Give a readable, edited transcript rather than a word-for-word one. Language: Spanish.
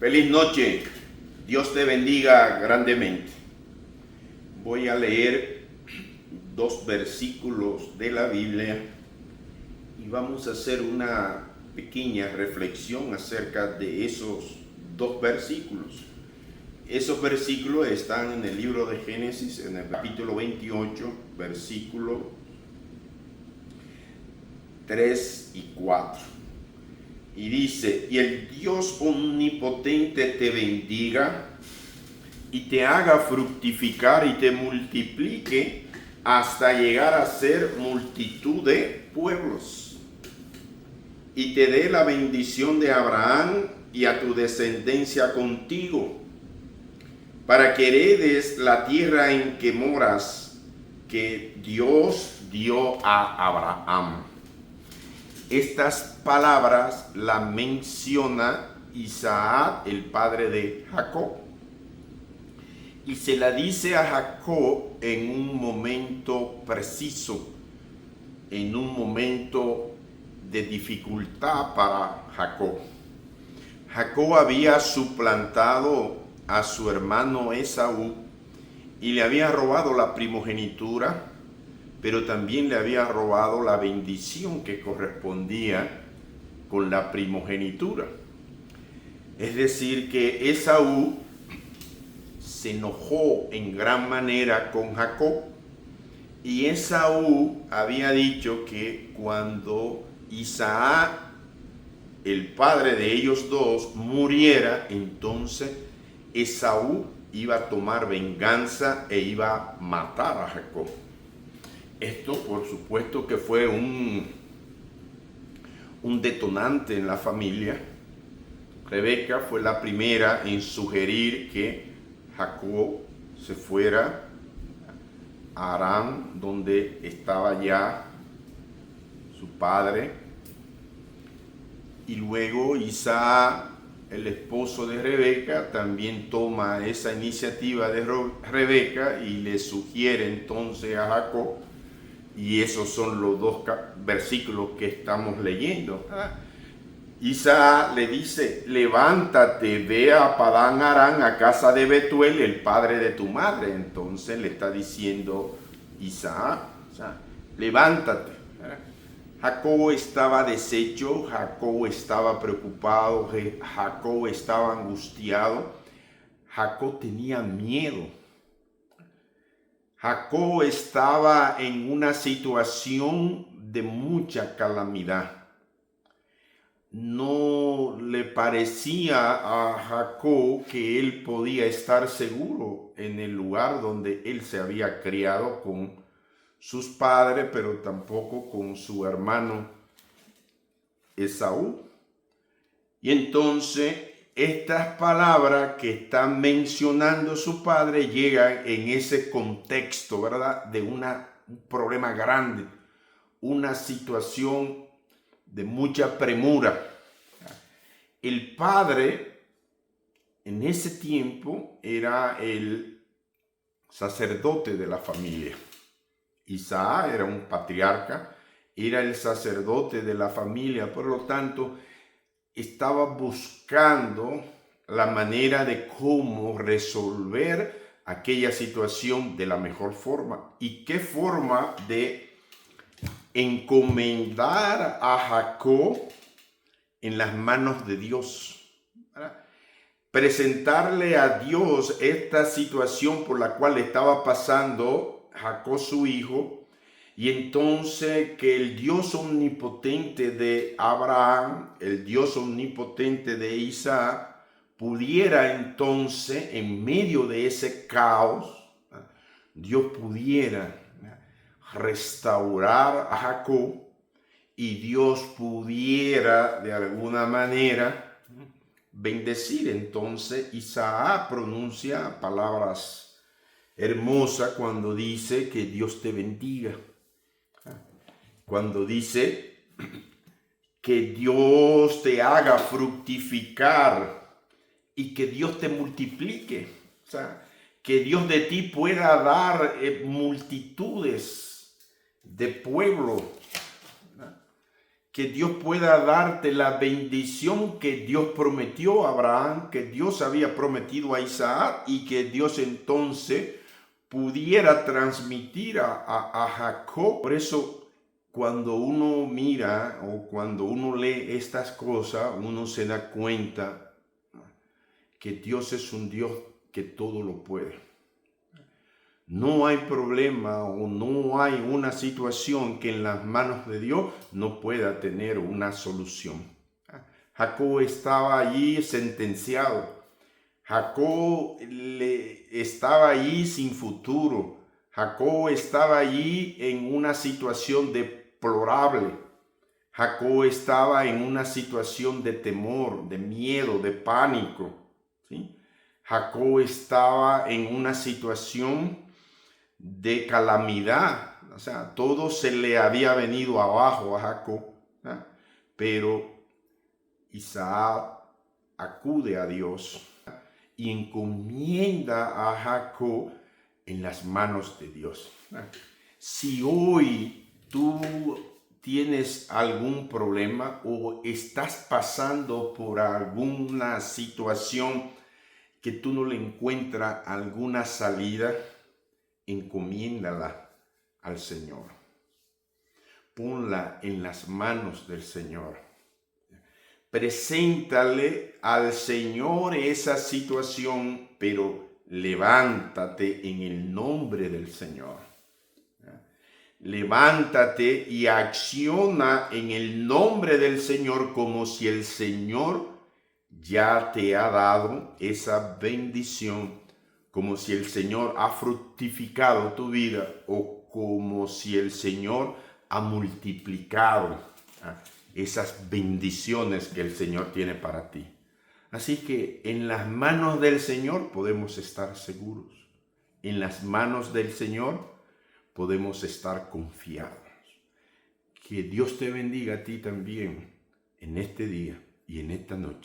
Feliz noche. Dios te bendiga grandemente. Voy a leer 2 versículos de la Biblia y vamos a hacer una pequeña reflexión acerca de esos 2 versículos. Esos versículos están en el libro de Génesis, en el capítulo 28, versículos 3 y 4. Y dice: y el Dios omnipotente te bendiga y te haga fructificar y te multiplique hasta llegar a ser multitud de pueblos, y te dé la bendición de Abraham y a tu descendencia contigo, para que heredes la tierra en que moras, que Dios dio a Abraham. Estas palabras las menciona Isaac, el padre de Jacob, y se la dice a Jacob en un momento preciso, en un momento de dificultad para Jacob. Jacob había suplantado a su hermano Esaú y le había robado la primogenitura, pero también le había robado la bendición que correspondía con la primogenitura. Es decir, que Esaú se enojó en gran manera con Jacob, y Esaú había dicho que cuando Isaac, el padre de ellos dos, muriera, entonces Esaú iba a tomar venganza e iba a matar a Jacob. Esto, por supuesto, que fue un detonante en la familia. Rebeca fue la primera en sugerir que Jacob se fuera a Harán, donde estaba ya su padre. Y luego Isaac, el esposo de Rebeca, también toma esa iniciativa de Rebeca y le sugiere entonces a Jacob. Y esos son los 2 versículos que estamos leyendo. Isaac le dice: levántate, ve a Padán Aram, a casa de Betuel, el padre de tu madre. Entonces le está diciendo Isaac, levántate. Jacob estaba deshecho, Jacob estaba preocupado, Jacob estaba angustiado, Jacob tenía miedo. Jacob estaba en una situación de mucha calamidad. No le parecía a Jacob que él podía estar seguro en el lugar donde él se había criado con sus padres, pero tampoco con su hermano Esaú. Y entonces estas palabras que están mencionando su padre llegan en ese contexto, ¿verdad?, de un problema grande, una situación de mucha premura. El padre en ese tiempo era el sacerdote de la familia. Isaac era un patriarca, era el sacerdote de la familia, por lo tanto estaba buscando la manera de cómo resolver aquella situación de la mejor forma. ¿Y qué forma? De encomendar a Jacob en las manos de Dios. Presentarle a Dios esta situación por la cual estaba pasando Jacob, su hijo, y entonces que el Dios omnipotente de Abraham, el Dios omnipotente de Isaac, pudiera entonces, en medio de ese caos, Dios pudiera restaurar a Jacob, y Dios pudiera de alguna manera bendecir. Entonces Isaac pronuncia palabras hermosas cuando dice que Dios te bendiga, cuando dice que Dios te haga fructificar y que Dios te multiplique, o sea, que Dios de ti pueda dar multitudes de pueblo, que Dios pueda darte la bendición que Dios prometió a Abraham, que Dios había prometido a Isaac y que Dios entonces pudiera transmitir a Jacob. Por eso, cuando uno mira o cuando uno lee estas cosas, uno se da cuenta que Dios es un Dios que todo lo puede. No hay problema o no hay una situación que en las manos de Dios no pueda tener una solución. Jacob estaba allí sentenciado. Jacob estaba allí sin futuro. Jacob estaba allí en una situación deplorable. Jacob estaba en una situación de temor, de miedo, de pánico, ¿sí? Jacob estaba en una situación de calamidad, o sea, todo se le había venido abajo a Jacob, ¿eh? Pero Isaac acude a Dios y encomienda a Jacob en las manos de Dios. Si hoy tú tienes algún problema o estás pasando por alguna situación que tú no le encuentras alguna salida, encomiéndala al Señor. Ponla en las manos del Señor. Preséntale al Señor esa situación, pero levántate en el nombre del Señor. Levántate y acciona en el nombre del Señor como si el Señor ya te ha dado esa bendición, como si el Señor ha fructificado tu vida o como si el Señor ha multiplicado esas bendiciones que el Señor tiene para ti. Así que en las manos del Señor podemos estar seguros. En las manos del Señor podemos estar confiados. Que Dios te bendiga a ti también en este día y en esta noche.